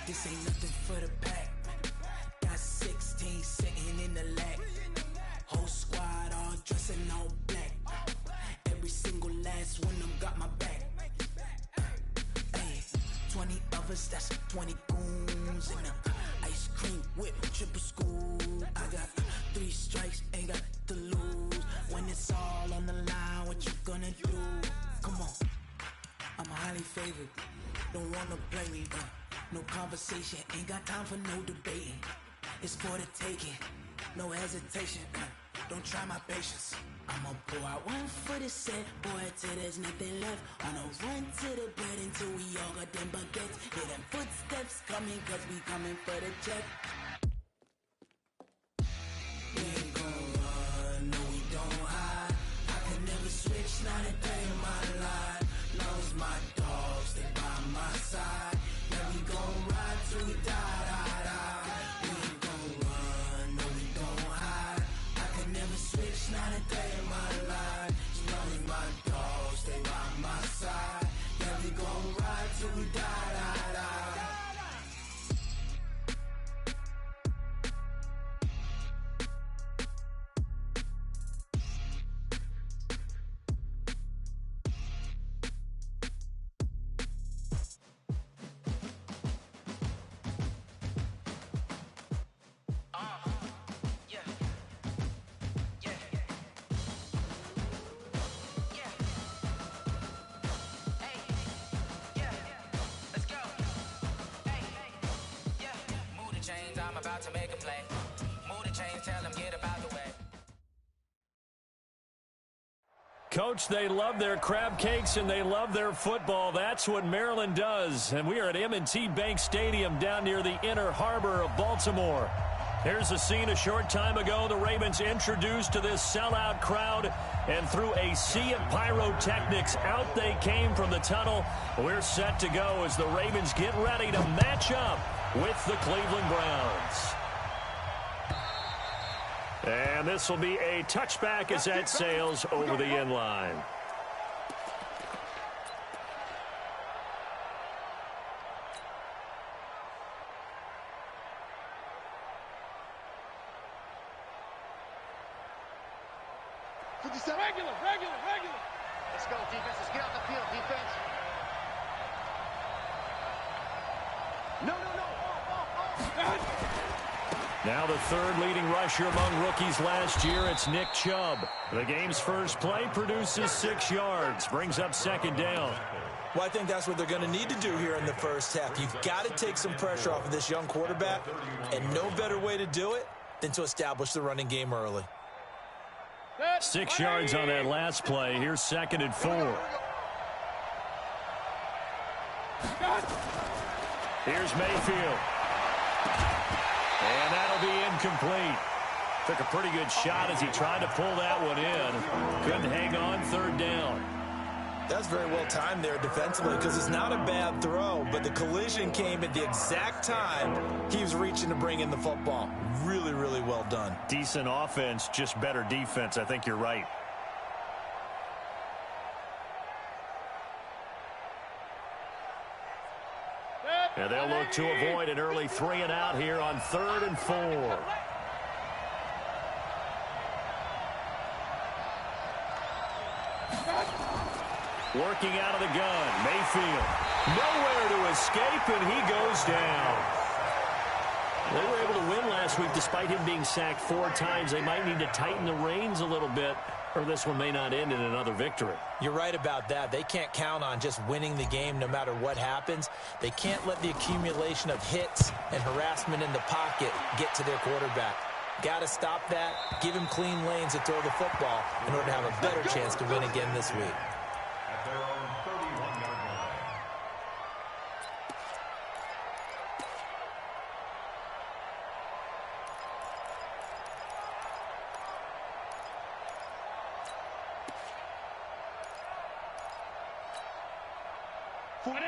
This ain't nothing for the pack. Got 16 sitting in the lag. Whole squad all dressing all black. Every single last one of them got my back. Hey, 20 of us, that's 20 goons in the ice cream whip, triple scoop. I got 3 strikes, ain't got to lose. When it's all on the line, what you gonna do? Come on, I'm highly favored. Don't wanna play me, no conversation. Ain't got time for no debating. It's for the taking, no hesitation. Don't try my patience. I'ma pour out one for the set, boy, till there's nothing left. On a run to the bread until we all got them baguettes. Hear them footsteps coming, cause we coming for the check. We ain't gon' run, no we don't hide. I can never switch, not a day in my life. Long as my dogs stay by my side. Yeah, we gon' ride till we die, die, die. We ain't gon' run, no we don't hide. I can never switch, not a day in my life. As long as my dogs stay by my side. Yeah, we gon' ride till we die, die, die. I'm about to make a play. Move the chains, tell them get about the way. Coach, they love their crab cakes and they love their football. That's what Maryland does. And we are at M&T Bank Stadium down near the Inner Harbor of Baltimore. Here's a scene a short time ago. The Ravens introduced to this sellout crowd, and through a sea of pyrotechnics, out they came from the tunnel. We're set to go as the Ravens get ready to match up with the Cleveland Browns. And this will be a touchback as that sails over the end line. Regular. Let's go, defense. Let's get on the field, defense. No. Now the third leading rusher among rookies last year, it's Nick Chubb. The game's first play produces 6 yards, brings up second down. Well, I think that's what they're going to need to do here in the first half. You've got to take some pressure off of this young quarterback, and no better way to do it than to establish the running game early. 6 yards on that last play. Here's 2nd and 4. Here's Mayfield. And that'll be incomplete. Took a pretty good shot as he tried to pull that one in. Couldn't hang on, 3rd down. That's very well timed there defensively because it's not a bad throw, but the collision came at the exact time he was reaching to bring in the football. Really, really well done. Decent offense, just better defense. I think you're right. And they'll look to avoid an early 3 and out here on 3rd and 4. Working out of the gun, Mayfield. Nowhere to escape, and he goes down. They were able to win last week despite him being sacked 4 times. They might need to tighten the reins a little bit, or this one may not end in another victory. You're right about that. They can't count on just winning the game no matter what happens. They can't let the accumulation of hits and harassment in the pocket get to their quarterback. Got to stop that, give him clean lanes to throw the football in order to have a better chance to win again this week.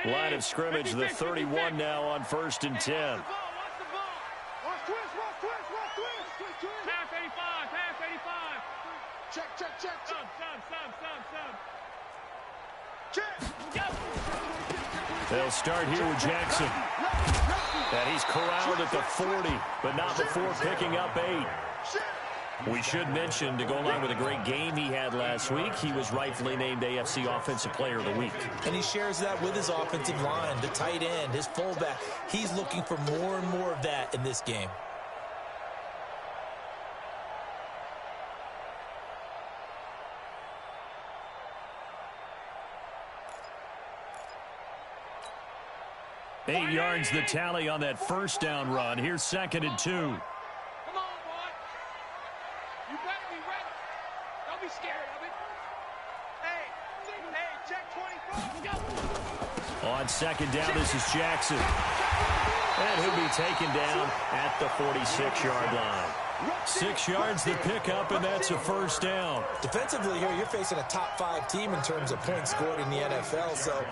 Line of scrimmage, the 31 now on 1st and 10. Pass 85. Check. They'll start here with Jackson. And he's corralled at the 40, but not before picking up 8. We should mention, to go along with a great game he had last week, he was rightfully named AFC Offensive Player of the Week. And he shares that with his offensive line, the tight end, his fullback. He's looking for more and more of that in this game. Eight yards the tally on that first down run. Here's 2nd and 2. Come on, boy. You better be ready. Don't be scared of it. Hey, check 24. Go. On 2nd down, this is Jackson. And he'll be taken down at the 46-yard line. 6 yards the pickup, and that's a first down. Defensively here, you're facing a top 5 team in terms of points scored in the NFL. So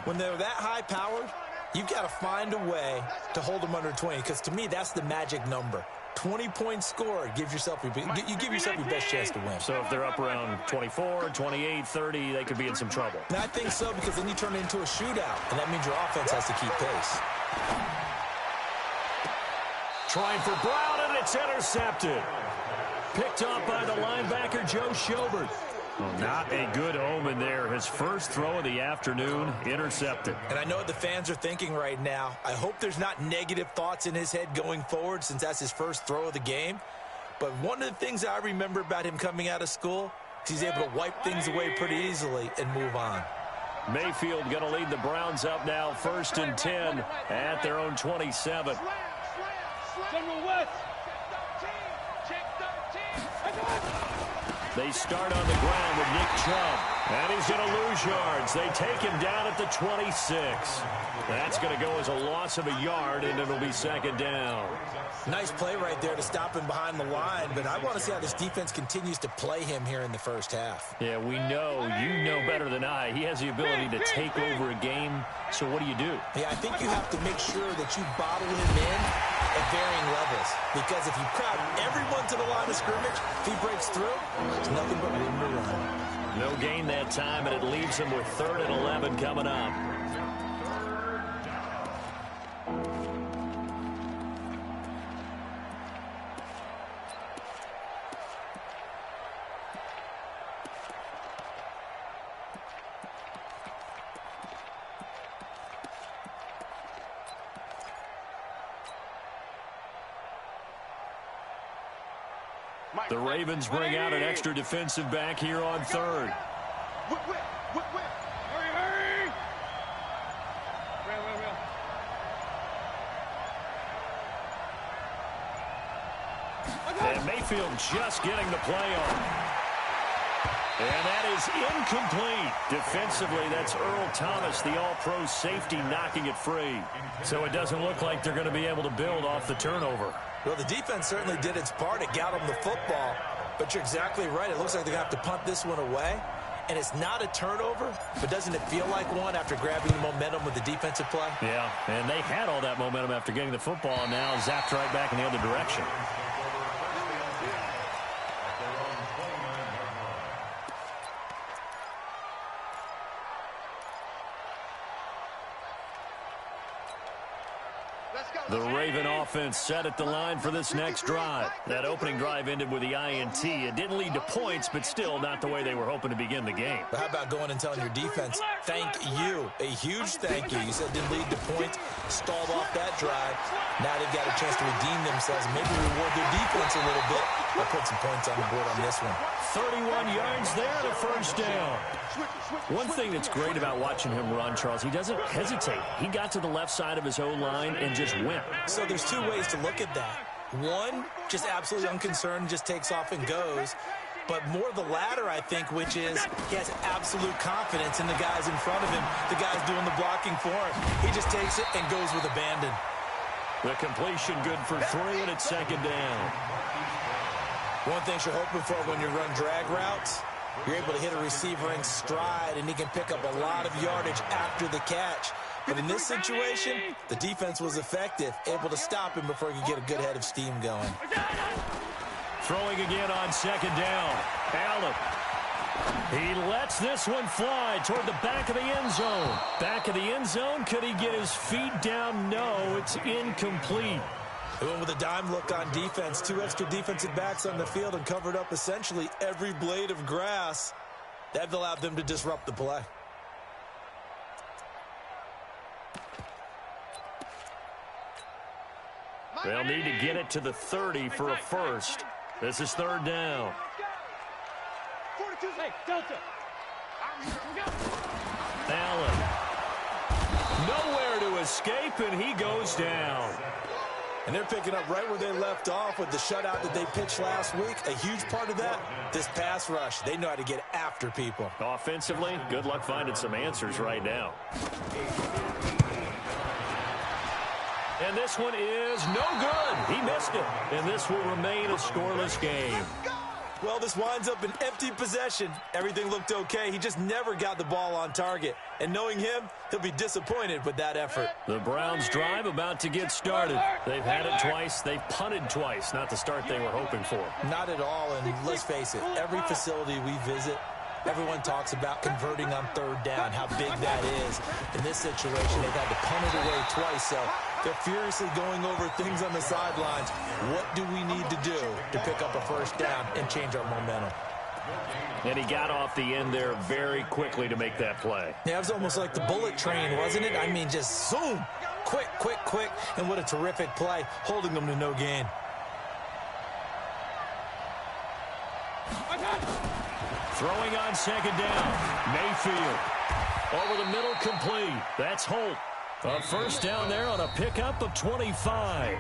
when they're that high-powered, you've got to find a way to hold them under 20, because to me, that's the magic number. 20 points scored, you give yourself your best chance to win. So if they're up around 24, 28, 30, they could be in some trouble. And I think so, because then you turn it into a shootout, and that means your offense has to keep pace. Trying for Brown, and it's intercepted. Picked up by the linebacker, Joe Schobert. Well, not a good omen there. His first throw of the afternoon, intercepted. And I know what the fans are thinking right now. I hope there's not negative thoughts in his head going forward, since that's his first throw of the game. But one of the things I remember about him coming out of school is he's able to wipe things away pretty easily and move on. Mayfield going to lead the Browns up now, 1st and 10 at their own 27. General West. They start on the ground with Nick Chubb. And he's going to lose yards. They take him down at the 26. That's going to go as a loss of a yard, and it'll be 2nd down. Nice play right there to stop him behind the line, but I want to see how this defense continues to play him here in the first half. Yeah, we know, you know better than I, he has the ability to take over a game, so what do you do? Yeah, I think you have to make sure that you bottle him in at varying levels, because if you crowd everyone to the line of scrimmage, if he breaks through, there's nothing but room to run. No gain that time, and it leaves him with 3rd and 11 coming up. The Ravens bring out an extra defensive back here on 3rd. Hurry. And Mayfield just getting the play on. And that is incomplete. Defensively, that's Earl Thomas, the all-pro safety, knocking it free. So it doesn't look like they're going to be able to build off the turnover. Well, the defense certainly did its part. It got them the football. But you're exactly right. It looks like they're going to have to punt this one away. And it's not a turnover, but doesn't it feel like one after grabbing the momentum with the defensive play? Yeah, and they had all that momentum after getting the football, and now zapped right back in the other direction. The Raven offense set at the line for this next drive. That opening drive ended with the INT. It didn't lead to points, but still not the way they were hoping to begin the game. But how about going and telling your defense, thank you, a huge thank you. You said it didn't lead to points, stalled off that drive. Now they've got a chance to redeem themselves and maybe reward their defense a little bit. I'll put some points on the board on this one. 31 yards there to 1st down. One thing that's great about watching him run, Charles, he doesn't hesitate. He got to the left side of his O-line and just went. So there's two ways to look at that. One, just absolutely unconcerned, just takes off and goes. But more the latter, I think, which is he has absolute confidence in the guys in front of him, the guys doing the blocking for him. He just takes it and goes with abandon. The completion good for 3, and it's 2nd down. One thing you're hoping for when you run drag routes, you're able to hit a receiver in stride, and he can pick up a lot of yardage after the catch. But in this situation, the defense was effective, able to stop him before he could get a good head of steam going. Throwing again on 2nd down. Allen. He lets this one fly toward the back of the end zone. Back of the end zone. Could he get his feet down? No, it's incomplete. He went with a dime look on defense. 2 extra defensive backs on the field and covered up essentially every blade of grass. That allowed them to disrupt the play. They'll need to get it to the 30 for a first. This is third down. Allen. Nowhere to escape, and he goes down. And they're picking up right where they left off with the shutout that they pitched last week. A huge part of that, this pass rush. They know how to get after people. Offensively, good luck finding some answers right now. And this one is no good. He missed it. And this will remain a scoreless game. Well, this winds up an empty possession. Everything looked okay. He just never got the ball on target. And knowing him, he'll be disappointed with that effort. The Browns' drive about to get started. They've had it twice. They've punted twice. Not the start they were hoping for. Not at all. And let's face it, every facility we visit, everyone talks about converting on third down, how big that is. In this situation, they've had to punt it away twice, so they're furiously going over things on the sidelines. What do we need to do to pick up a first down and change our momentum? And he got off the end there very quickly to make that play. Yeah, it was almost like the bullet train, wasn't it? I mean, just zoom, quick, quick, quick, and what a terrific play, holding them to no gain. Throwing on second down. Mayfield. Over the middle, complete. That's Holt. A first down there on a pickup of 25.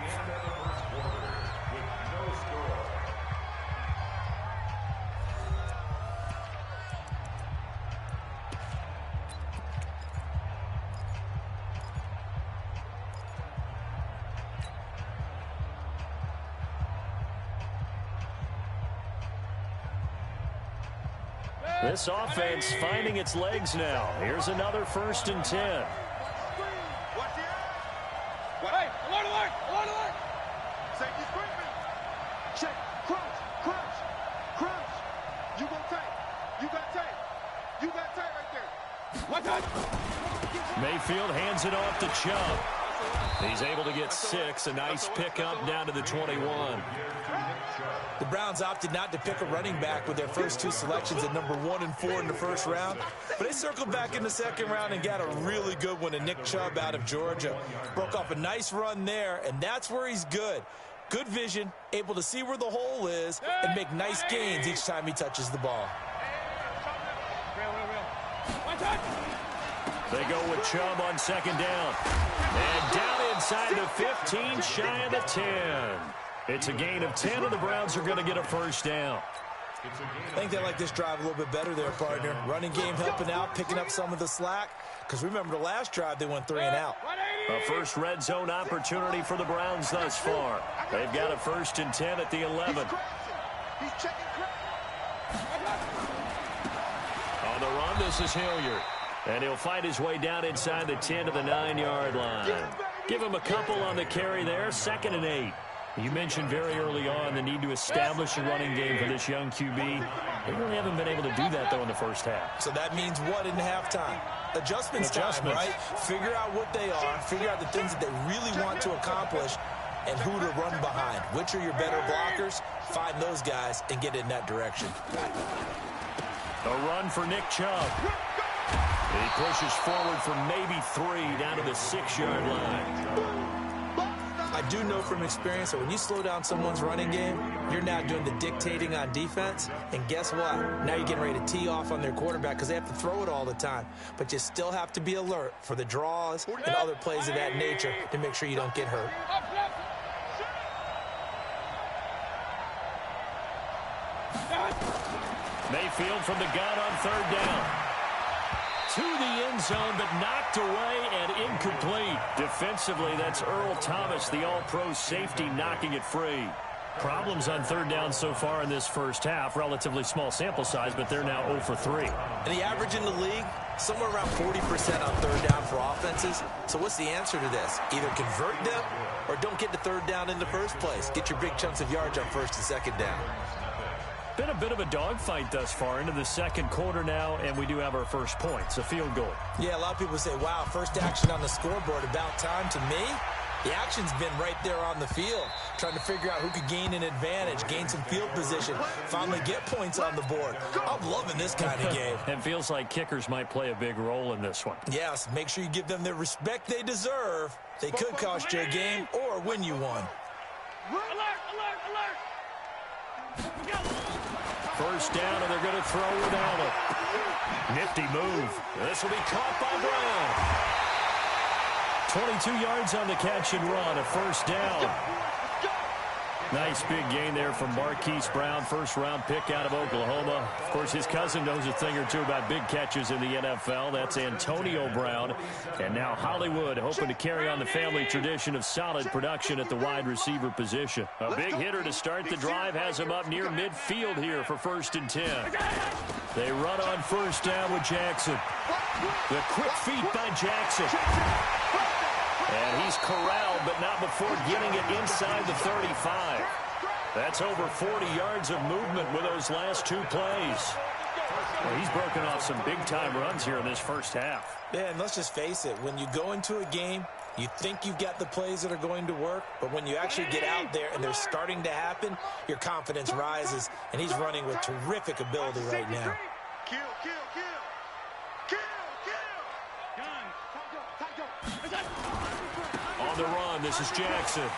This offense finding its legs now. Here's another 1st and 10. Hey, alert, alert, alert, alert. Safety screen. Check. Crunch, crunch, crunch. You gon' take. You got tape. You got tape right there. What the? Mayfield hands it off to Chubb. He's able to get 6. A nice pickup down to the 21. The Browns opted not to pick a running back with their first 2 selections at number 1 and 4 in the first round. But they circled back in the second round and got a really good one in Nick Chubb out of Georgia. Broke off a nice run there, and that's where he's good. Good vision, able to see where the hole is, and make nice gains each time he touches the ball. They go with Chubb on second down. And down inside the 15, shy of the 10. It's a gain of 10, and the Browns are going to get a first down. I think they like this drive a little bit better there, partner. Running game helping out, picking up some of the slack. Because remember, the last drive, they went 3 and out. A first red zone opportunity for the Browns thus far. They've got a 1st and 10 at the 11. He's checking On the run, this is Hilliard. And he'll fight his way down inside the 10 to the 9-yard line. Give him a couple on the carry there, 2nd and 8. You mentioned very early on the need to establish a running game for this young QB. They really haven't been able to do that, though, in the first half. So that means what in halftime? Adjustments time, right? Figure out what they are, figure out the things that they really want to accomplish, and who to run behind. Which are your better blockers? Find those guys and get in that direction. A run for Nick Chubb. He pushes forward for maybe 3 down to the 6-yard line. I do know from experience that when you slow down someone's running game, you're now doing the dictating on defense. And guess what? Now you're getting ready to tee off on their quarterback because they have to throw it all the time. But you still have to be alert for the draws and other plays of that nature to make sure you don't get hurt. Mayfield from the gun on 3rd down. To the end zone, but knocked away and incomplete. Defensively, that's Earl Thomas, the all-pro safety, knocking it free. Problems on 3rd down so far in this first half. Relatively small sample size, but they're now 0 for 3. And the average in the league, somewhere around 40% on 3rd down for offenses. So what's the answer to this? Either convert them or don't get to 3rd down in the first place. Get your big chunks of yards on 1st and 2nd down. Been a bit of a dogfight thus far into the second quarter now, and we do have our first points, a field goal. Yeah, a lot of people say, wow, first action on the scoreboard, about time. To me, the action's been right there on the field, trying to figure out who could gain an advantage, gain some field position, finally get points on the board. I'm loving this kind of game. It feels like kickers might play a big role in this one. Yes, make sure you give them the respect they deserve. They could cost you a game or win you one. Alert, alert, alert. First down, and they're going to throw with Allen. Nifty move. This will be caught by Brown. 22 yards on the catch and run, a first down. Nice big gain there from Marquise Brown, first-round pick out of Oklahoma. Of course, his cousin knows a thing or two about big catches in the NFL. That's Antonio Brown. And now Hollywood hoping to carry on the family tradition of solid production at the wide receiver position. A big hitter to start the drive has him up near midfield here for 1st and 10. They run on first down with Jackson. The quick feet by Jackson. And he's corralled, but not before getting it inside the 35. That's over 40 yards of movement with those last 2 plays. Well, he's broken off some big-time runs here in this first half. Yeah, and let's just face it. When you go into a game, you think you've got the plays that are going to work, but when you actually get out there and they're starting to happen, your confidence rises, and he's running with terrific ability right now. Kill, kill, kill. Kill, kill. On the run, this is Jackson.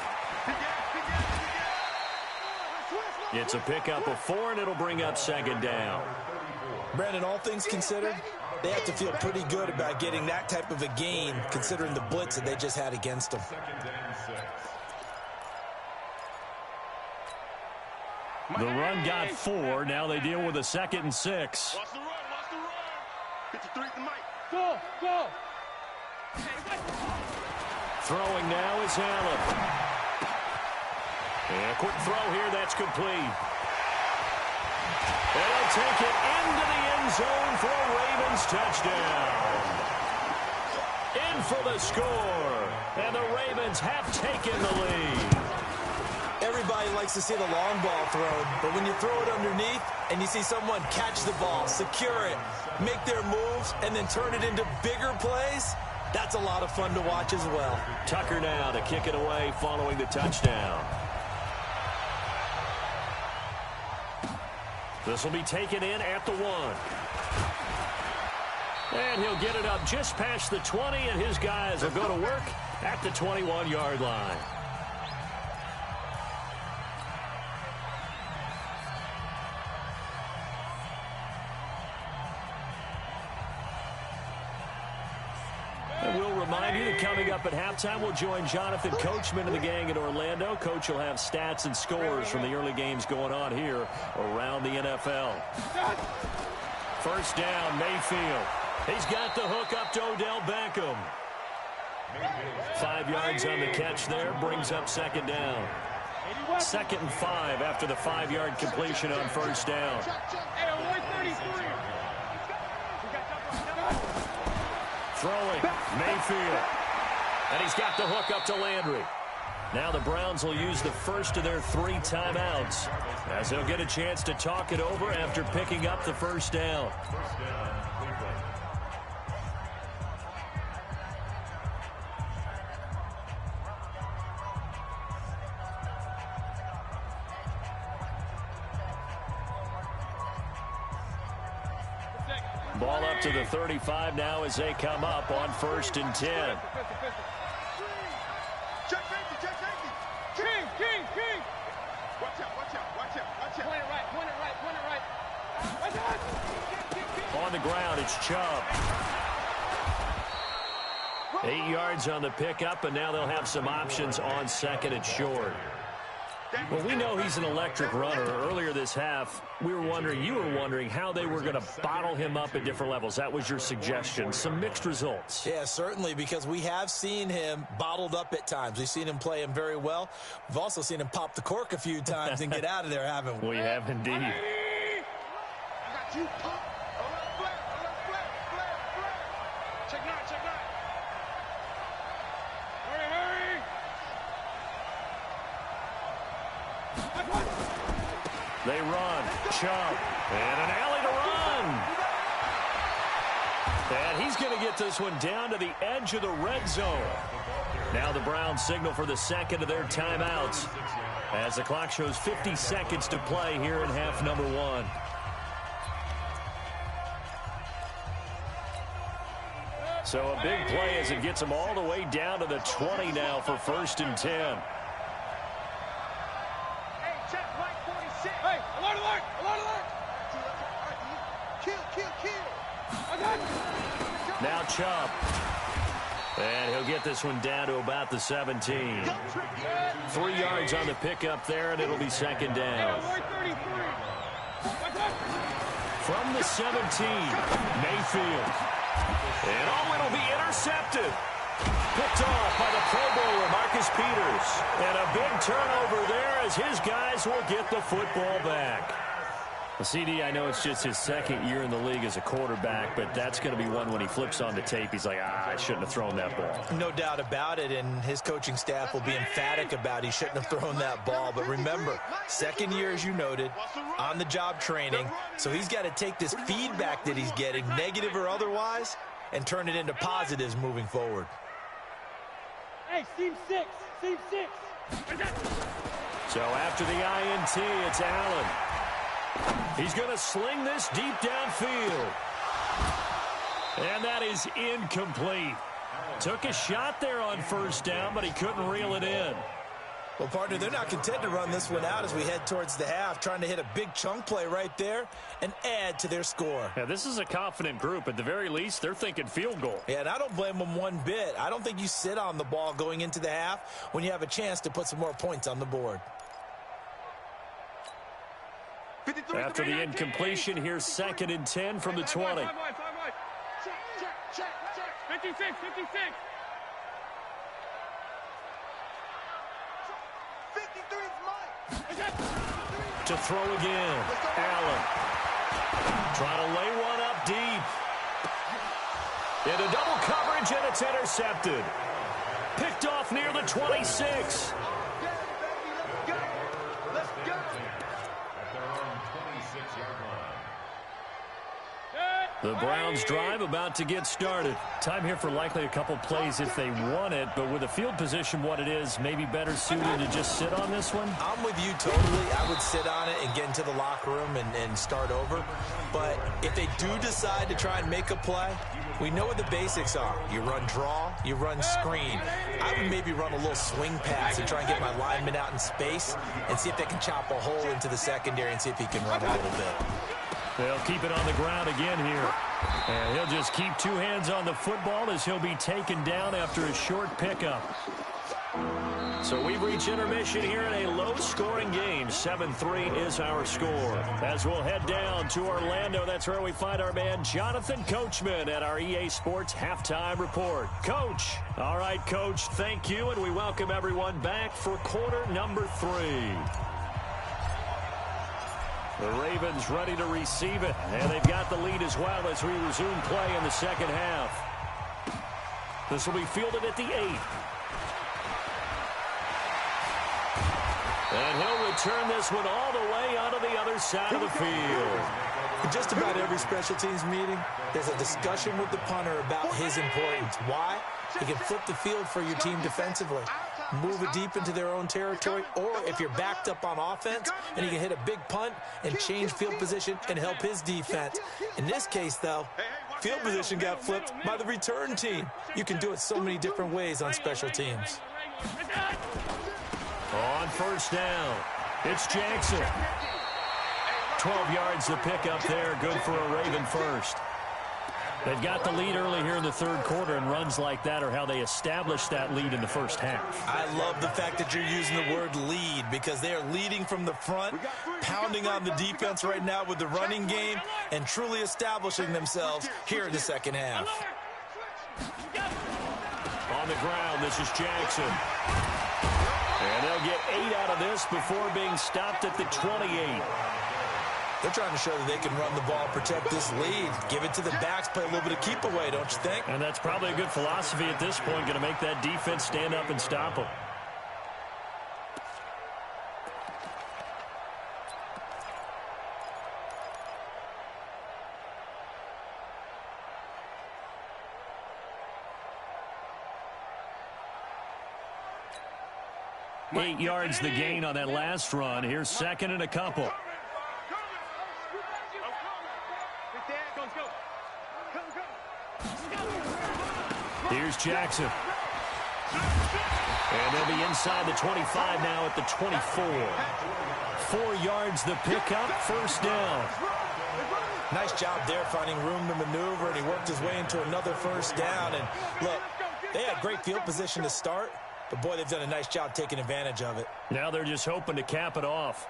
It's a pickup of 4, and it'll bring up 2nd down. Brandon, all things considered, they have to feel pretty good about getting that type of a gain, considering the blitz that they just had against them. The run got 4. Now they deal with a 2nd and 6. Watch the run, watch the run. 53 to Mike. Go, go. Throwing now is Allen. And a quick throw here, that's complete. And he'll take it into the end zone for a Ravens touchdown. In for the score. And the Ravens have taken the lead. Everybody likes to see the long ball thrown, but when you throw it underneath and you see someone catch the ball, secure it, make their moves, and then turn it into bigger plays, that's a lot of fun to watch as well. Tucker now to kick it away following the touchdown. This will be taken in at the 1. And he'll get it up just past the 20, and his guys will go to work at the 21-yard line. And we'll remind you that coming up at halftime, we'll join Jonathan Coachman and the gang in Orlando. Coach will have stats and scores from the early games going on here around the NFL. First down, Mayfield. He's got the hook up to Odell Beckham. 5 yards on the catch there, brings up 2nd down. 2nd and 5 after the 5-yard completion on first down. Throwing, Mayfield. And he's got the hook up to Landry. Now the Browns will use the first of their 3 timeouts as they'll get a chance to talk it over after picking up the first down. Ball up to the 35 now as they come up on 1st and 10. Check safety, check safety. King. Watch out, watch out, watch out, watch out. Point it right, point it right, point it right. Watch out. On the ground, it's Chubb. 8 yards on the pickup, and now they'll have some options on 2nd and short. Well, we know he's an electric runner. Earlier this half, you were wondering how they were going to bottle him up at different levels. That was your suggestion. Some mixed results. Yeah, certainly, because we have seen him bottled up at times. We've seen him play him very well. We've also seen him pop the cork a few times and get out of there, haven't we? We have indeed. I got you. Flat. Check 9, check 9. Hurry. They run. Chubb. And an alley to run. And he's going to get this one down to the edge of the red zone. Now the Browns signal for the second of their timeouts as the clock shows 50 seconds to play here in half number 1. So a big play as it gets them all the way down to the 20 now for 1st and 10. Hey, check right 46. Hey, alert, alert, alert, alert. Kill, kill, kill. I got you. Now Chubb. And he'll get this one down to about the 17. 3 yards on the pickup there, and it'll be second down. From the 17, Mayfield. And it'll be intercepted. Picked off by the Pro Bowler, Marcus Peters. And a big turnover there as his guys will get the football back. Well, CD, I know it's just his second year in the league as a quarterback, but that's going to be one when he flips on the tape. He's like, I shouldn't have thrown that ball. No doubt about it, and his coaching staff will be emphatic about he shouldn't have thrown that ball. But remember, second year, as you noted, on-the-job training, so he's got to take this feedback that he's getting, negative or otherwise, and turn it into positives moving forward. Hey, seam 6, seam 6. So after the INT, it's Allen. He's going to sling this deep downfield. And that is incomplete. Took a shot there on 1st down, but he couldn't reel it in. Well, partner, they're not content to run this one out as we head towards the half, trying to hit a big chunk play right there and add to their score. Yeah, this is a confident group. At the very least, they're thinking field goal. Yeah, and I don't blame them one bit. I don't think you sit on the ball going into the half when you have a chance to put some more points on the board. After the incompletion, here's 2nd and 10 from the 20. Check, check, check. 56, 56. 53 is mine. To throw again. Allen. Trying to lay one up deep. Into double coverage, and it's intercepted. Picked off near the 26. The Browns drive about to get started. Time here for likely a couple plays if they want it, but with the field position what it is, maybe better suited to just sit on this one? I'm with you totally. I would sit on it and get into the locker room and start over. But if they do decide to try and make a play, we know what the basics are. You run draw, you run screen. I would maybe run a little swing pass and try and get my lineman out in space and see if they can chop a hole into the secondary and see if he can run a little bit. They'll keep it on the ground again here. And he'll just keep 2 hands on the football as he'll be taken down after a short pickup. So we've reached intermission here in a low-scoring game. 7-3 is our score. As we'll head down to Orlando, that's where we find our man Jonathan Coachman at our EA Sports Halftime Report. Coach. All right, Coach, thank you, and we welcome everyone back for quarter number 3. The Ravens ready to receive it, and they've got the lead as well as we resume play in the second half. This will be fielded at the 8. And he'll return this one all the way onto the other side of the field. In just about every special teams meeting, there's a discussion with the punter about his importance. Why? He can flip the field for your team defensively, move it deep into their own territory, or if you're backed up on offense, and he can hit a big punt and change field position and help his defense. In this case, though, field position got flipped by the return team. You can do it so many different ways on special teams. On 1st down, it's Jackson. 12 yards to pick up there, good for a Raven first. They've got the lead early here in the 3rd quarter, and runs like that are how they established that lead in the first half. I love the fact that you're using the word lead because they are leading from the front, pounding on the defense right now with the running game, and truly establishing themselves here in the second half. On the ground, this is Jackson. And they'll get 8 out of this before being stopped at the 28. They're trying to show that they can run the ball, protect this lead, give it to the backs, play a little bit of keep away, don't you think? And that's probably a good philosophy at this point, going to make that defense stand up and stop them. 8 yards the gain on that last run. Here's second and a couple. Here's Jackson. And they'll be inside the 25 now at the 24. 4 yards the pickup, first down. Nice job there finding room to maneuver, and he worked his way into another first down. And look, they had great field position to start, but boy, they've done a nice job taking advantage of it. Now they're just hoping to cap it off.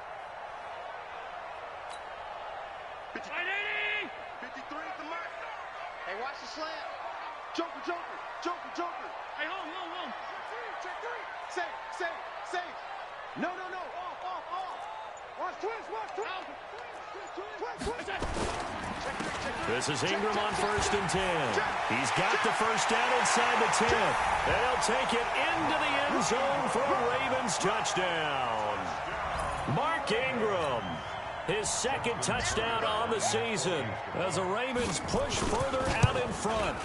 53 at the mark. Hey, watch the slant. Joker, Joker, Joker, Joker. Hey, hold. Check three. Save. No. Off. Watch twist. This is Ingram on 1st and 10. He's got the first down inside the 10. They'll take it into the end zone for a Ravens touchdown. Mark Ingram, his second touchdown on the season as the Ravens push further out in front.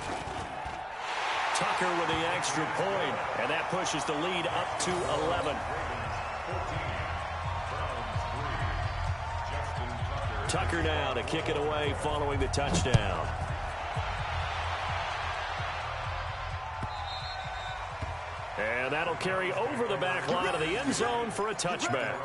Tucker with the extra point, and that pushes the lead up to 11. Tucker now to kick it away following the touchdown. And that'll carry over the back line of the end zone for a touchback.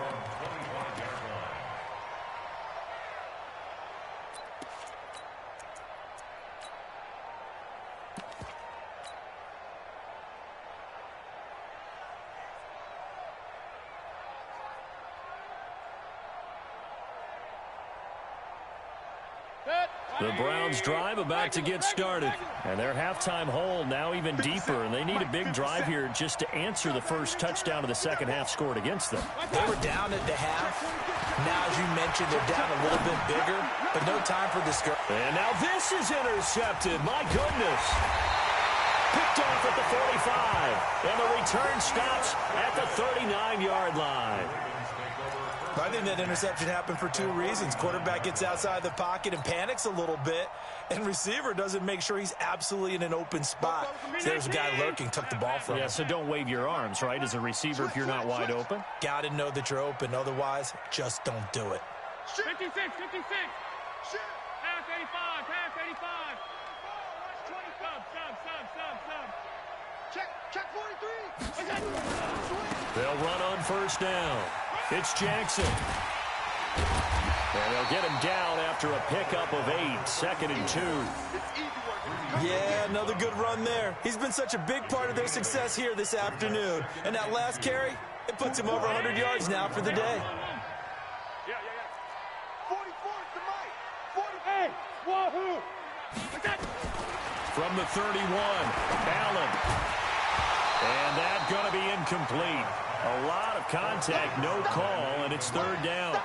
The Browns drive about to get started. And their halftime hole now even deeper. And they need a big drive here just to answer the first touchdown of the second half scored against them. They were down at the half. Now, as you mentioned, they're down a little bit bigger. But no time for discouragement. And now this is intercepted. My goodness. Picked off at the 45. And the return stops at the 39-yard line. I think that interception happened for 2 reasons. Quarterback gets outside the pocket and panics a little bit, and receiver doesn't make sure he's absolutely in an open spot. So there's a guy lurking, took the ball from him. Yeah, so don't wave your arms, right, as a receiver if you're not wide open. Got to know that you're open. Otherwise, just don't do it. 56. Half 85. Sub. Check 43. They'll run on first down. It's Jackson. And they'll get him down after a pickup of 8, 2nd and 2. Yeah, another good run there. He's been such a big part of their success here this afternoon. And that last carry, it puts him over 100 yards now for the day. 44 at the mic. 48. Wahoo. From the 31, Allen. And that's going to be incomplete. A lot of contact, no call, and it's 3rd down.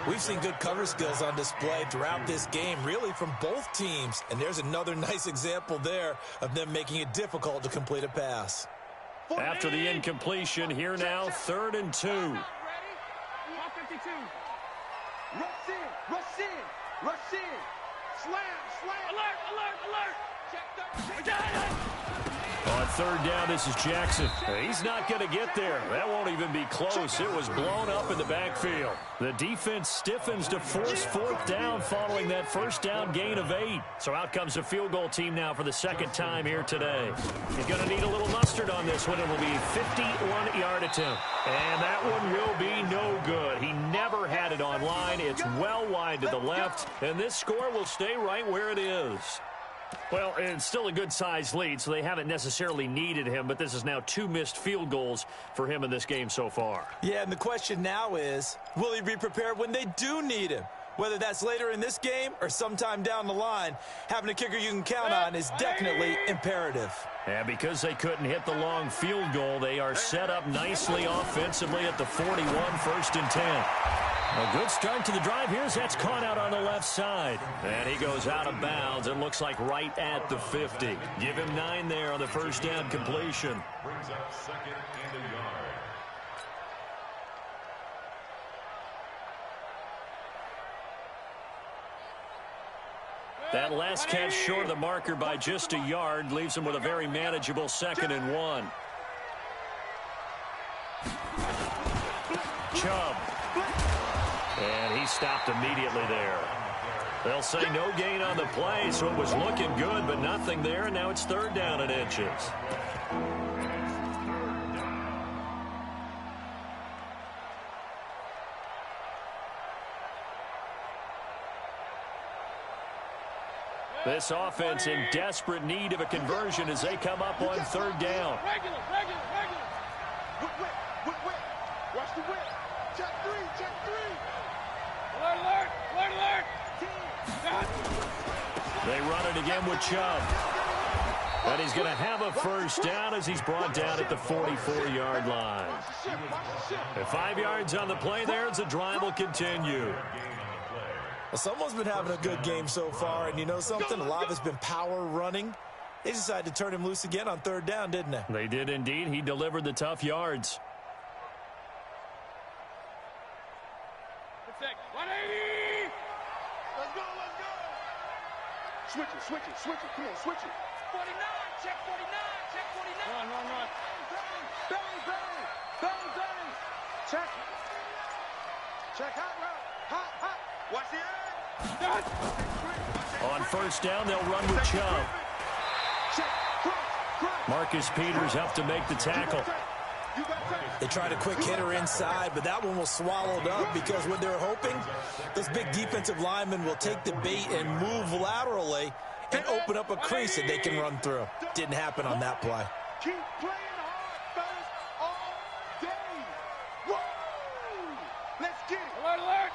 We've seen good cover skills on display throughout this game, really from both teams. And there's another nice example there of them making it difficult to complete a pass. After the incompletion, here now, 3rd and 2. Rush in. Slam. Alert. On 3rd down, this is Jackson. He's not going to get there. That won't even be close. It was blown up in the backfield. The defense stiffens to force 4th down following that first down gain of 8. So out comes the field goal team now for the 2nd time here today. He's going to need a little mustard on this one. It will be a 51-yard attempt. And that one will be no good. He never had it on line. It's well wide to the left. And this score will stay right where it is. Well, it's still a good-sized lead, so they haven't necessarily needed him, but this is now 2 missed field goals for him in this game so far. Yeah, and the question now is, will he be prepared when they do need him? Whether that's later in this game or sometime down the line, having a kicker you can count on is definitely imperative. And because they couldn't hit the long field goal, they are set up nicely offensively at the 41, 1st and 10. A good start to the drive. That's caught out on the left side. And he goes out of bounds. It looks like right at the 50. Give him 9 there on the first down completion. Brings up 2nd and a yard. That last catch short of the marker by just a yard leaves him with a very manageable 2nd and 1. Chubb. And he stopped immediately there. They'll say no gain on the play, so it was looking good, but nothing there, and now it's third down and inches. This offense in desperate need of a conversion as they come up on third down. Regular. Whip. Watch the whip. Check three. Alert. They run it again with Chubb. And he's going to have a first down as he's brought down at the 44-yard line. And 5 yards on the play there as the drive will continue. Well, someone's been having a good game so far, and you know something? A lot of it's been power running. They decided to turn him loose again on third down, didn't they? They did indeed. He delivered the tough yards. 180! Let's go! Switch it. Come on, switch it. 49, check 49. Run. Bang. Check hot. Watch the edge. On first down, they'll run with Chubb. Marcus Peters up to make the tackle. They tried a quick hitter inside, but that one was swallowed up because what they're hoping, those big defensive linemen will take the bait and move laterally and open up a crease that they can run through. Didn't happen on that play. Keep playing hard, fellas, all day. Whoa! Let's get it. Alert.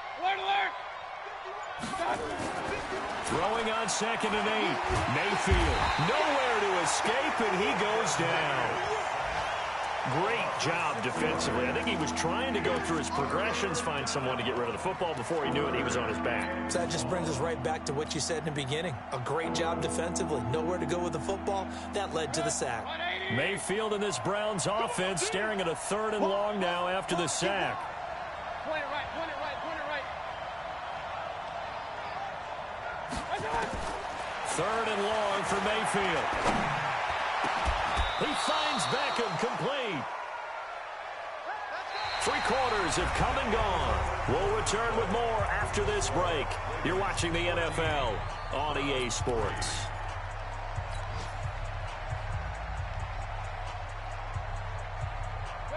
Throwing on 2nd and 8. Mayfield nowhere to escape, and he goes down. Great job defensively. I think he was trying to go through his progressions, find someone to get rid of the football. Before he knew it, he was on his back. So that just brings us right back to what you said in the beginning. A great job defensively. Nowhere to go with the football. That led to the sack. Mayfield and this Browns offense staring at a 3rd and long now after the sack. Point it right. 3rd and long for Mayfield. He finds Beckham complete. 3 quarters have come and gone. We'll return with more after this break. You're watching the NFL on EA Sports.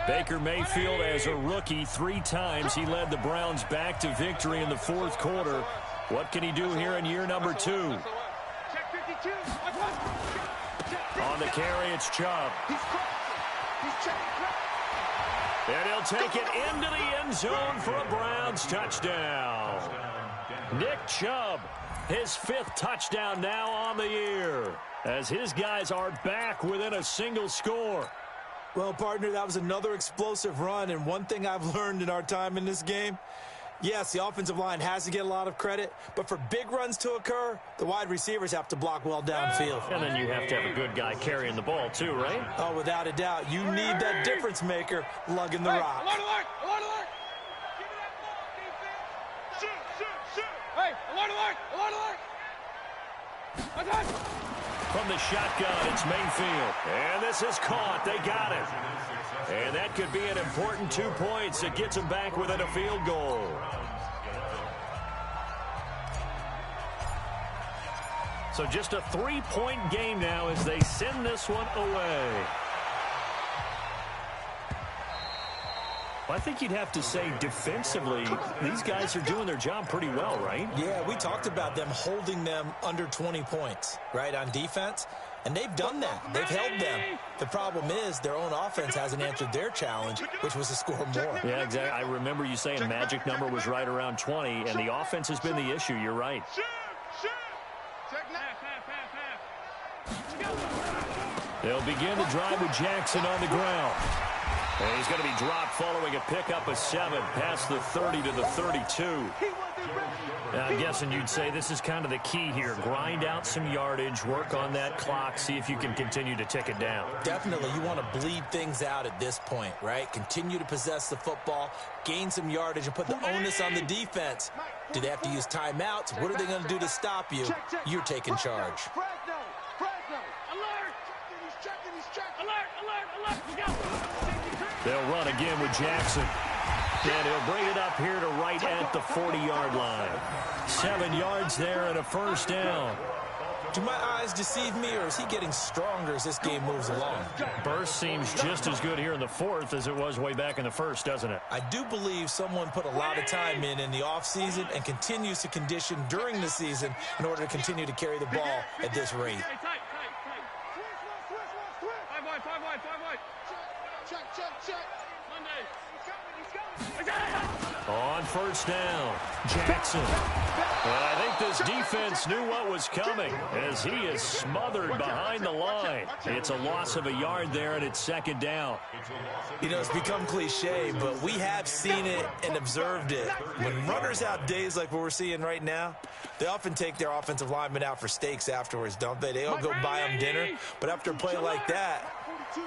Baker Mayfield, as a rookie, 3 times he led the Browns back to victory in the 4th quarter. What can he do here in year number 2? Check 52. On the carry, it's Chubb. He's checking. And he'll take it into the end zone for a Browns touchdown. Nick Chubb, his 5th touchdown now on the year, as his guys are back within a single score. Well, partner, that was another explosive run, and one thing I've learned in our time in this game, yes, the offensive line has to get a lot of credit, but for big runs to occur, the wide receivers have to block well downfield. And then you have to have a good guy carrying the ball too, right? Oh, without a doubt. You need that difference maker lugging the rock. Alert. Give me that ball, defense. Shoot. Hey, alert. From the shotgun, it's Mayfield. And this is caught. They got it. And that could be an important 2 points. It gets them back within a field goal. So just a 3-point game now as they send this one away. Well, I think you'd have to say defensively, these guys are doing their job pretty well, right? Yeah, we talked about them holding them under 20 points, right, on defense. And they've done that. They've held them. The problem is their own offense hasn't answered their challenge, which was to score more. Yeah, exactly. I remember you saying the magic number was right around 20, and the offense has been the issue. You're right. They'll begin the drive with Jackson on the ground. And he's going to be dropped following a pickup of 7 past the 30 to the 32. I'm guessing you'd say this is kind of the key here. Grind out some yardage, work on that clock, see if you can continue to tick it down. Definitely. You want to bleed things out at this point, right? Continue to possess the football, gain some yardage, and put the onus on the defense. Do they have to use timeouts? What are they going to do to stop you? You're taking charge. Alert! He's checking. Alert! Let's go! They'll run again with Jackson. And he'll bring it up here to right at the 40-yard line. 7 yards there and a first down. Do my eyes deceive me, or is he getting stronger as this game moves along? Burst seems just as good here in the fourth as it was way back in the first, doesn't it? I do believe someone put a lot of time in the offseason and continues to condition during the season in order to continue to carry the ball at this rate. On first down, Jackson. I think this defense knew what was coming as he is smothered behind the line. It's a loss of a yard there, and it's second down. You know, it's become cliche, but we have seen it and observed it. When runners have days like what we're seeing right now, they often take their offensive linemen out for steaks afterwards, don't they? They all go buy them dinner, but after a play like that,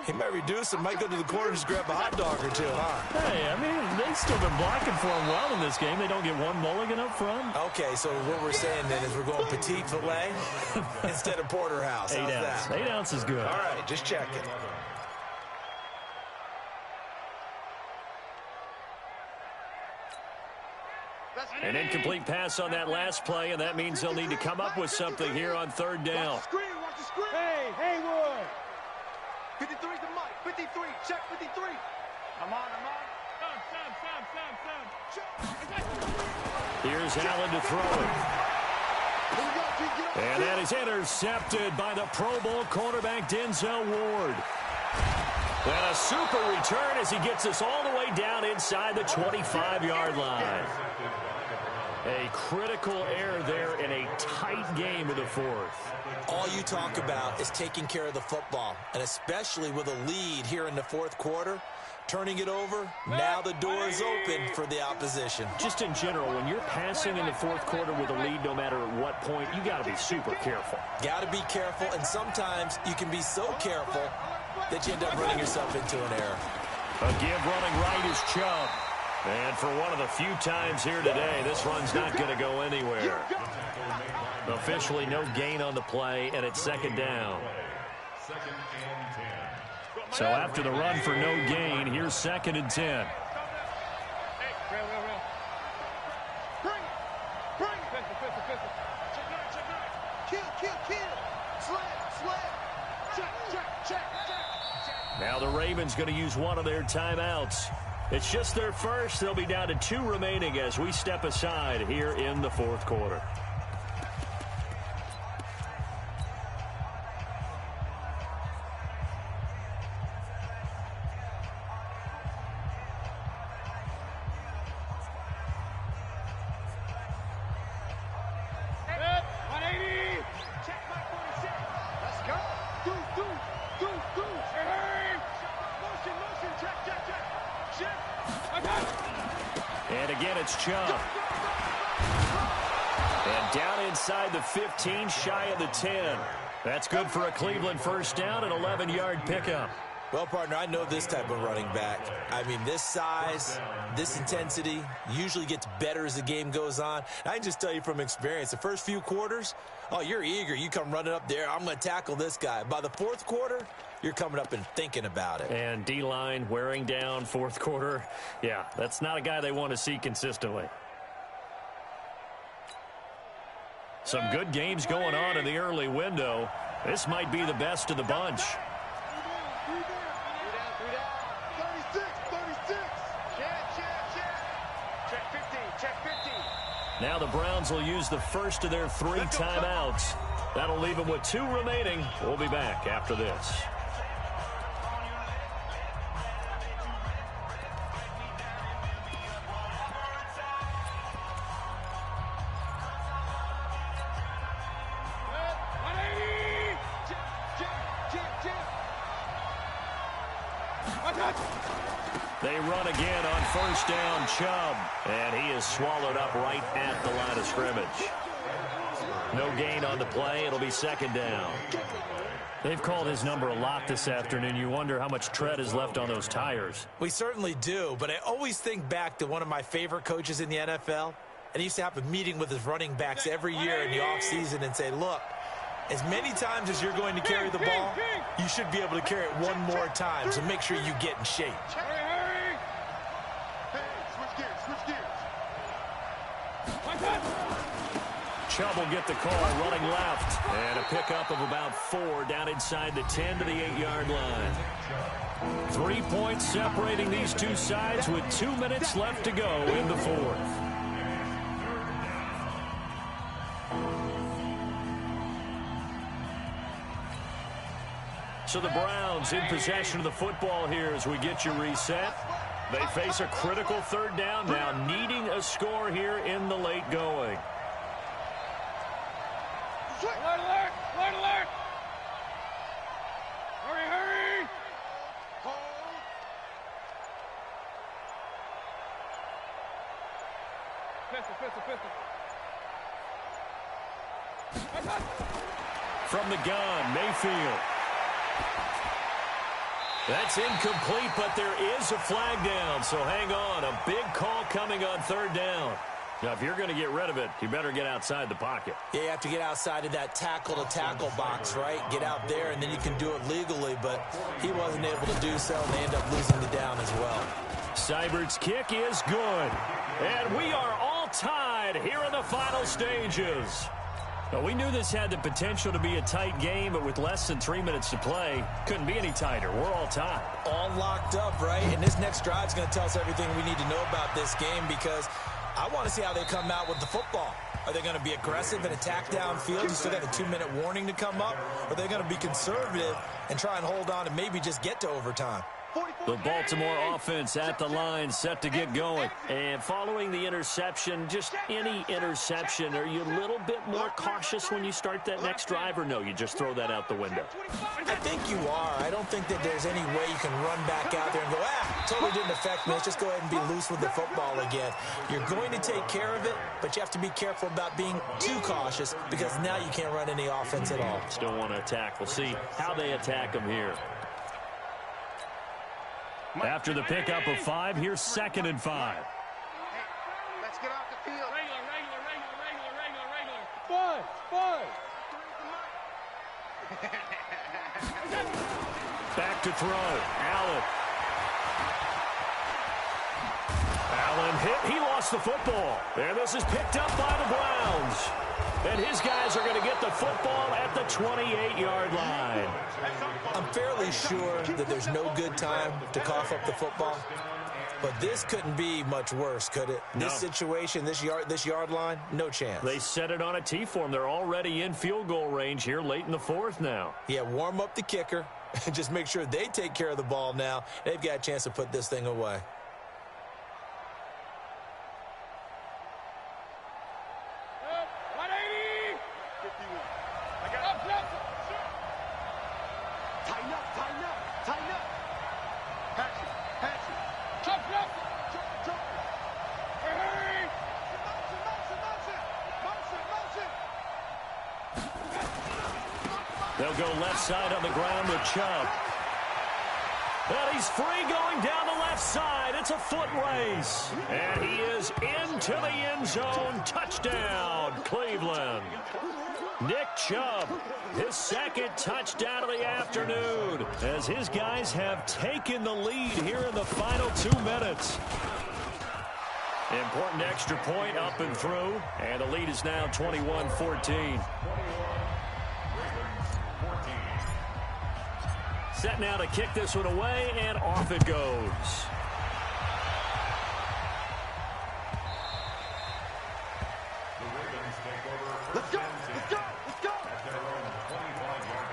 he might reduce it, might go to the corner and just grab a hot dog or two, huh? Hey, I mean, they've still been blocking for him well in this game. They don't get one mulligan up front. Okay, so what we're saying then is we're going petite filet instead of porterhouse. How's 8 ounce. that? 8 ounce is good. All right, just checking. An incomplete pass on that last play, and that means they'll need to come up with something here on third down. Watch the screen. Hey, Haywood. 53's the mic. 53. Check 53. I'm on. Here's Allen to throw it. And that is intercepted by the Pro Bowl cornerback Denzel Ward. And a super return as he gets us all the way down inside the 25-yard line. A critical error there in a tight game of the fourth. All you talk about is taking care of the football, and especially with a lead here in the fourth quarter, turning it over, now the door is open for the opposition. Just in general, when you're passing in the fourth quarter with a lead, no matter at what point, you got to be super careful. Got to be careful, and sometimes you can be so careful that you end up running yourself into an error. A give running right is Chubb. And for one of the few times here today, this run's not going to go anywhere. Officially no gain on the play, and it's second down. So after the run for no gain, here's second and 10. Now the Ravens going to use one of their timeouts. It's just their first. They'll be down to 2 remaining as we step aside here in the fourth quarter. And again, it's Chubb. And down inside the 15, shy of the 10. That's good for a Cleveland first down, an 11-yard pickup. Well, partner, I know this type of running back. I mean, this size, this intensity usually gets better as the game goes on. I can just tell you from experience, the first few quarters, oh, you're eager. You come running up there, I'm going to tackle this guy. By the fourth quarter, you're coming up and thinking about it. And D-line wearing down fourth quarter. Yeah, that's not a guy they want to see consistently. Some good games going on in the early window. This might be the best of the bunch. Now the Browns will use the first of their 3 timeouts. That'll leave them with 2 remaining. We'll be back after this. They run again on first down, Chubb, and he is swallowed up right at the line of scrimmage. No gain on the play. It'll be second down. They've called his number a lot this afternoon. You wonder how much tread is left on those tires. We certainly do, but I always think back to one of my favorite coaches in the NFL, and he used to have a meeting with his running backs every year in the offseason and say, look, as many times as you're going to carry the ball, you should be able to carry it one more time, so make sure you get in shape. Switch gears. Chubb will get the call running left. And a pickup of about 4 down inside the 10 to the 8-yard line. 3 points separating these two sides with 2 minutes left to go in the fourth. So the Browns in possession of the football here as we get you reset. They face a critical 3rd down now, needing a score here in the late going. Alert, alert! Alert, alert! Hurry, hurry! Pistol, pistol, pistol. From the gun, Mayfield. That's incomplete, but there is a flag down, so hang on. A big call coming on 3rd down. Now, if you're going to get rid of it, you better get outside the pocket. Yeah, you have to get outside of that tackle-to-tackle box, right? Get out there, and then you can do it legally, but he wasn't able to do so, and they end up losing the down as well. Seibert's kick is good. And we are all tied here in the final stages. Well, we knew this had the potential to be a tight game, but with less than 3 minutes to play, couldn't be any tighter. We're all tied. All locked up, right? And this next drive is going to tell us everything we need to know about this game because I want to see how they come out with the football. Are they going to be aggressive and attack downfield? You still got the 2-minute warning to come up? Or are they going to be conservative and try and hold on and maybe just get to overtime? The Baltimore offense at the line, set to get going. And following the interception, just any interception, are you a little bit more cautious when you start that next drive, or no, you just throw that out the window? I think you are. I don't think that there's any way you can run back out there and go, totally didn't affect me. Let's just go ahead and be loose with the football again. You're going to take care of it, but you have to be careful about being too cautious because now you can't run any offense at all. Still want to attack. We'll see how they attack them here. After the pickup of 5, here's 2nd and 5. Let's get off the field. Regular. Back to throw. Allen hit. He lost the football. And this is picked up by the Browns. And his guys are going to get the football at the 28-yard line. I'm fairly sure that there's no good time to cough up the football. But this couldn't be much worse, could it? No. This situation, this yard line, no chance. They set it on a T form. They're already in field goal range here late in the 4th now. Yeah, warm up the kicker. Just make sure they take care of the ball now. They've got a chance to put this thing away. They'll go left side on the ground with Chubb. And he's free going down the left side. It's a foot race. And he is into the end zone. Touchdown, Cleveland. Nick Chubb, his 2nd touchdown of the afternoon, as his guys have taken the lead here in the final 2 minutes. Important extra point up and through, and the lead is now 21-14. Set now to kick this one away, and off it goes. Let's go! Let's go! Let's go! At their own 25-yard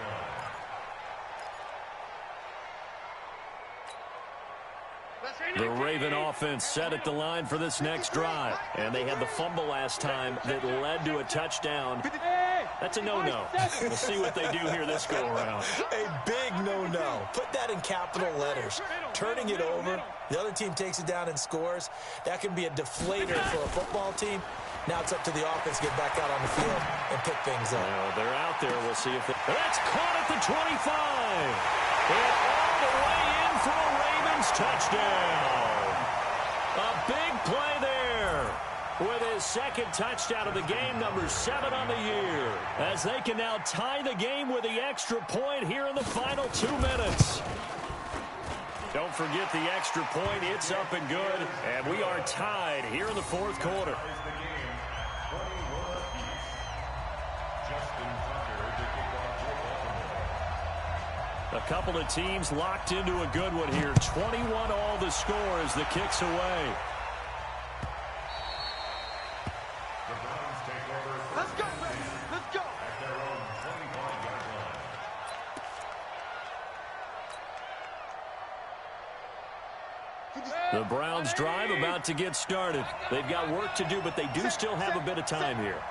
line. The Raven offense set at the line for this next drive. And they had the fumble last time that led to a touchdown. That's a no-no. We'll see what they do here this go-around. A big no-no. Put that in capital letters. Turning it over, the other team takes it down and scores. That can be a deflator for a football team. Now it's up to the offense to get back out on the field and pick things up. Well, they're out there. We'll see if they... That's caught at the 25. And all the way in for a Ravens touchdown. A big play there with his 2nd touchdown of the game, number 7 on the year, as they can now tie the game with the extra point here in the final 2 minutes. Don't forget the extra point. It's up and good. And we are tied here in the fourth quarter. A couple of teams locked into a good one here. 21 all the score as the kick's away. Let's go, baby. Let's go. The Browns drive about to get started. They've got work to do, but they do still have a bit of time here.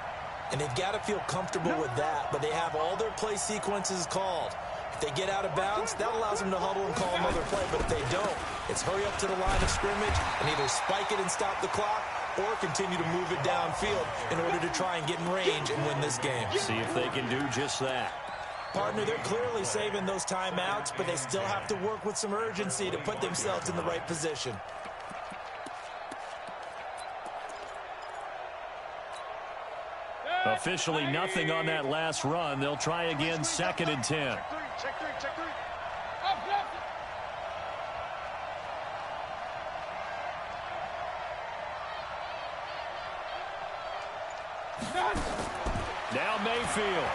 And they've got to feel comfortable with that, but they have all their play sequences called. If they get out of bounds, that allows them to huddle and call another play, but if they don't, it's hurry up to the line of scrimmage and either spike it and stop the clock or continue to move it downfield in order to try and get in range and win this game. See if they can do just that. Partner, they're clearly saving those timeouts, but they still have to work with some urgency to put themselves in the right position. Officially nothing on that last run. They'll try again, 2nd and 10. Check three, check three. Now Mayfield.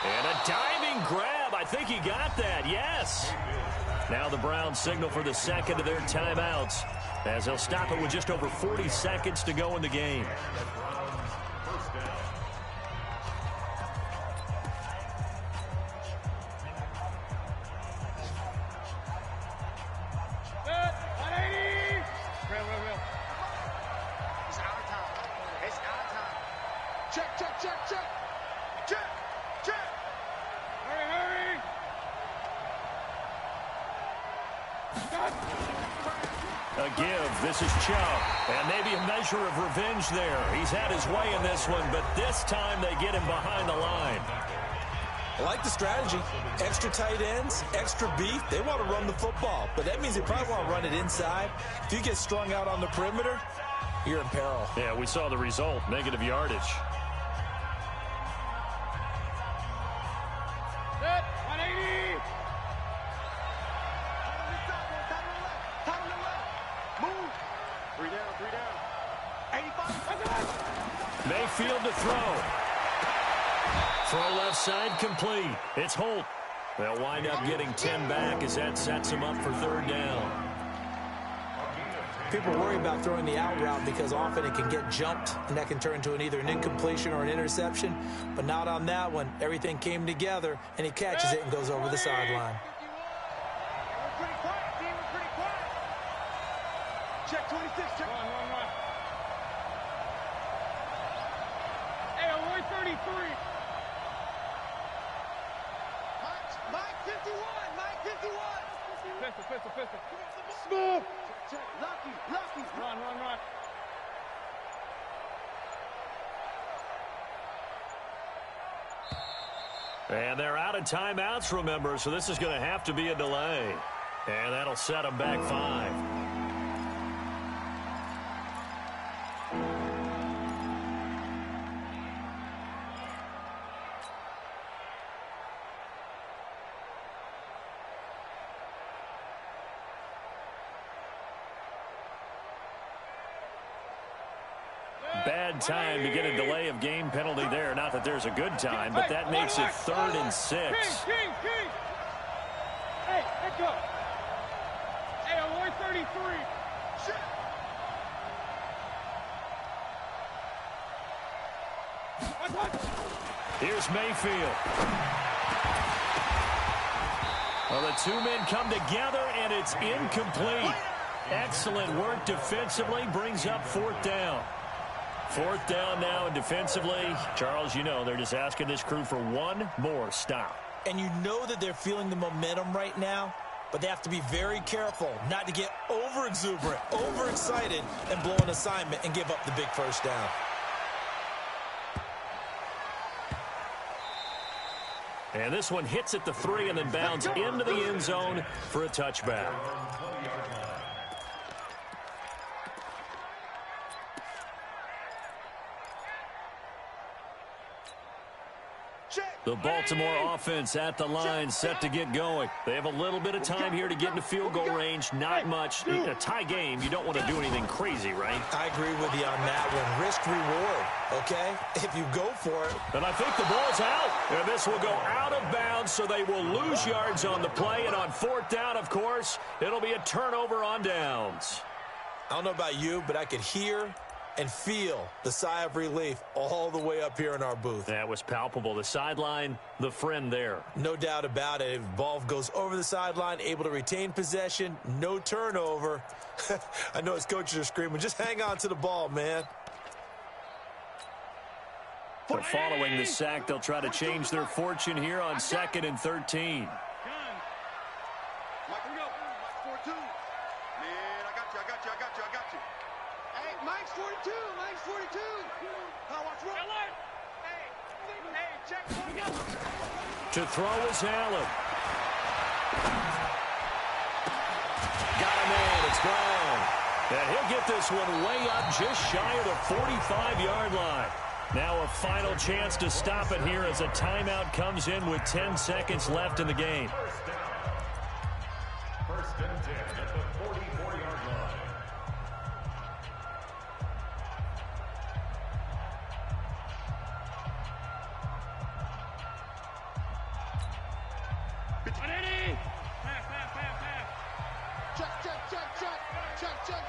And a diving grab. I think he got that. Yes. Now the Browns signal for the second of their timeouts, as they'll stop it with just over 40 seconds to go in the game. A give. This is Chubb. And maybe a measure of revenge there. He's had his way in this one, but this time they get him behind the line. I like the strategy. Extra tight ends, extra beef. They want to run the football, but that means they probably want to run it inside. If you get strung out on the perimeter, you're in peril. Yeah, we saw the result. Negative yardage. Set, 180. Move. Three down. 85. Mayfield to throw. Throw left side complete. It's Holt. They'll wind up getting 10 back as that sets them up for 3rd down. People worry about throwing the out route because often it can get jumped, and that can turn into either an incompletion or an interception. But not on that one. Everything came together, and he catches it and goes over the sideline. We're pretty quiet, team. We're pretty quiet. Check 26. Check. Run. Hey, Roy 33. Mike 51. Pistol. Smooth. Check. Lucky. Run. And they're out of timeouts, remember, so this is going to have to be a delay. And that'll set them back 5. Bad time to get a delay of game penalty there. Not that there's a good time, but that makes it 3rd and 6. King. Hey, let's go. Hey, Roy 33. Here's Mayfield. Well, the two men come together, and it's incomplete. Excellent work defensively. Brings up 4th down. 4th down now, and defensively, Charles, you know, they're just asking this crew for one more stop. And you know that they're feeling the momentum right now, but they have to be very careful not to get over-exuberant, overexcited, and blow an assignment and give up the big 1st down. And this one hits at the 3 and then bounds into the end zone for a touchback. The Baltimore offense at the line, set to get going. They have a little bit of time here to get into field goal range. Not much. In a tie game, you don't want to do anything crazy, right? I agree with you on that one. Risk-reward, okay? If you go for it. And I think the ball's out. And this will go out of bounds, so they will lose yards on the play. And on fourth down, of course, it'll be a turnover on downs. I don't know about you, but I could hear and feel the sigh of relief all the way up here in our booth. That was palpable. The sideline, the friend there. No doubt about it. If ball goes over the sideline, able to retain possession, no turnover. I know his coaches are screaming, just hang on to the ball, man. So following the sack, they'll try to change their fortune here on 2nd and 13. Mike, here we go. Mike, 4-2. Man, I got you. Hey, Mike's 42. Mike's 42. Now watch run. Alert. Hey, check. To throw is Allen. Got him in. It's Brown. And he'll get this one way up just shy of the 45-yard line. Now a final chance to stop it here as a timeout comes in with 10 seconds left in the game. First and 10 at the 44-yard line.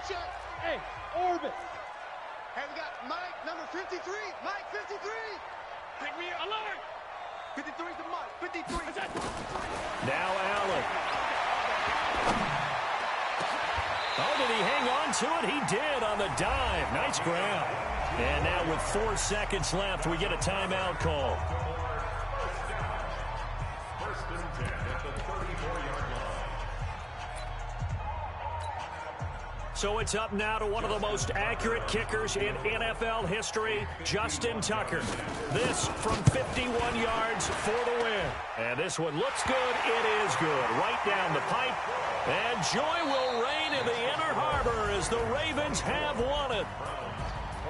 Check. Hey, orbit. Hey, we got Mike, number 53. Mike, 53. Pick me up. Alert. 53 to Mike. 53. Now Allen. Oh, did he hang on to it? He did on the dive. Nice grab. And now with 4 seconds left, we get a timeout call. First and 10 at the 34-yard line. So it's up now to one of the most accurate kickers in NFL history, Justin Tucker. This from 51 yards for the win. And this one looks good. It is good. Right down the pipe. And joy will reign in the Inner Harbor as the Ravens have won it.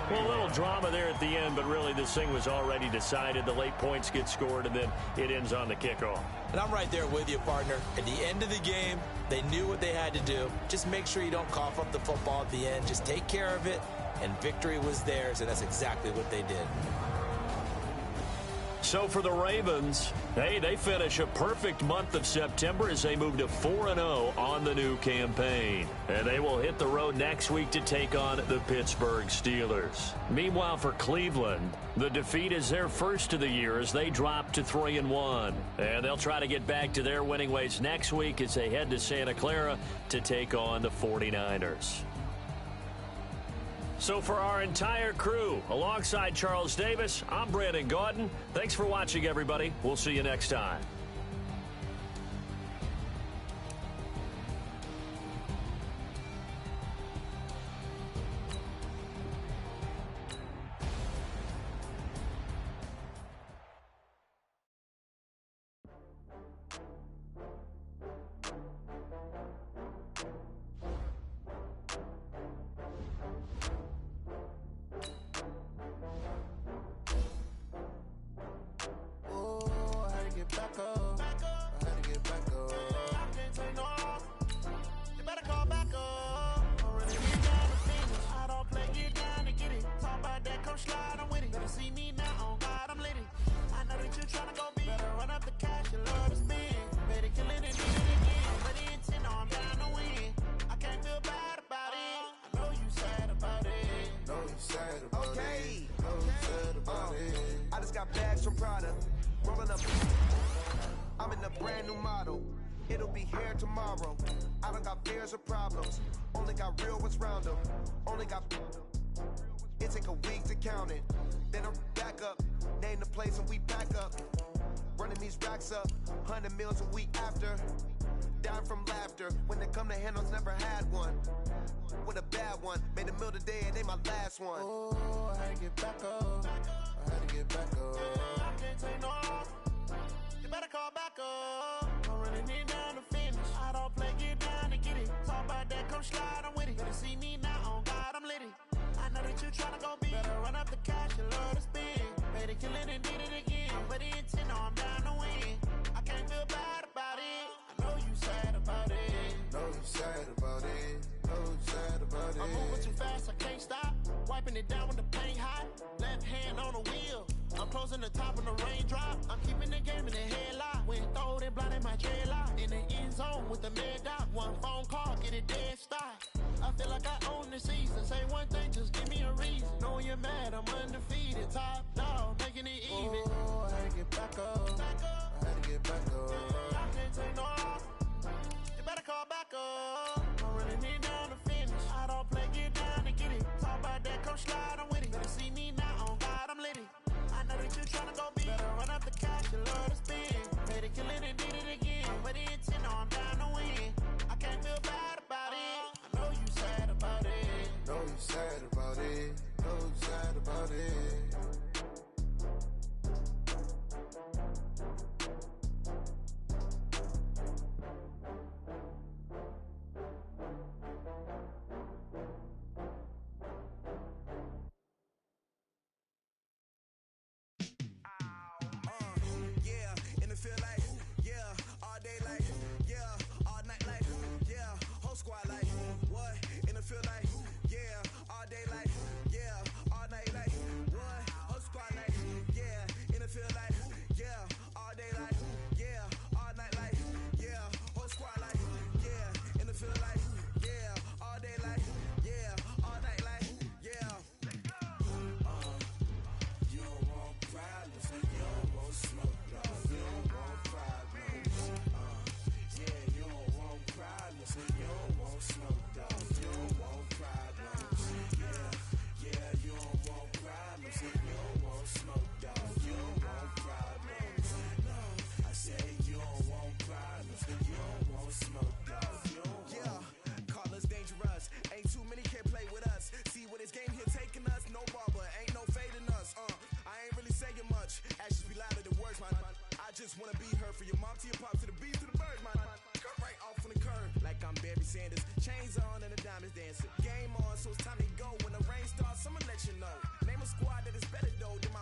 Well, a little drama there at the end, but really this thing was already decided. The late points get scored, and then it ends on the kickoff. And I'm right there with you, partner. At the end of the game, they knew what they had to do. Just make sure you don't cough up the football at the end. Just take care of it, and victory was theirs, and that's exactly what they did. So for the Ravens, hey, they finish a perfect month of September as they move to 4-0 on the new campaign. And they will hit the road next week to take on the Pittsburgh Steelers. Meanwhile, for Cleveland, the defeat is their first of the year as they drop to 3-1. And they'll try to get back to their winning ways next week as they head to Santa Clara to take on the 49ers. So for our entire crew, alongside Charles Davis, I'm Brandon Gaudin. Thanks for watching, everybody. We'll see you next time. I'm in a brand new model. It'll be here tomorrow. I don't got fears or problems. Only got real ones round them. Only got. It take a week to count it. Then I'm back up. Name the place and we back up. Running these racks up. 100 meals a week after. Dying from laughter. When they come to handles, never had one. With a bad one. Made a meal today and they my last one. Oh, I had to get back up. I had to get back up. I can't take no. You better call back up. I'm running it down to finish. I don't play, get down to get it. Talk about that, come slide, I'm with it. Better see me now, on God, I'm litty. I know that you tryna go big. Better run up the cash, you love to spend. Made Made it, kill it, and did it again. But the intent, no, I'm down to win. I can't feel bad about it. I know you sad about it. Know you sad about it. Know you sad about it. I'm moving too fast, I can't stop. Wiping it down when the paint hot. Left hand on the wheel. I'm closing the top when the raindrop. I'm keeping the game in the headlock. When throwed and blinded my dreadlock. In the end zone with the mad dot. One phone call, get it dead stop. I feel like I own the season. Say one thing, just give me a reason. Knowing you're mad, I'm undefeated. Top dog, making it even. Oh, I had to get back up. I had to get back up. I can't take no loss. You better call back up. I'm running it down to finish. I don't play, get down and get it. Talk about that, come slide, I'm with it. Better see me now, on God, I'm lit it. I know that you tryna go big. Better run up the cash, you love to spin. Made it, kill it, and did it again. But the intent, no, I'm down to win. I can't feel bad about it. I know you sad about it. Know you sad about it. Know you sad about it. Just wanna be her for your mom to your pop to the beat to the bird, man. Cut right off on the curb like I'm Barry Sanders. Chains on and the diamonds dancing. Game on, so it's time to go. When the rain starts, I'ma let you know. Name a squad that is better though than my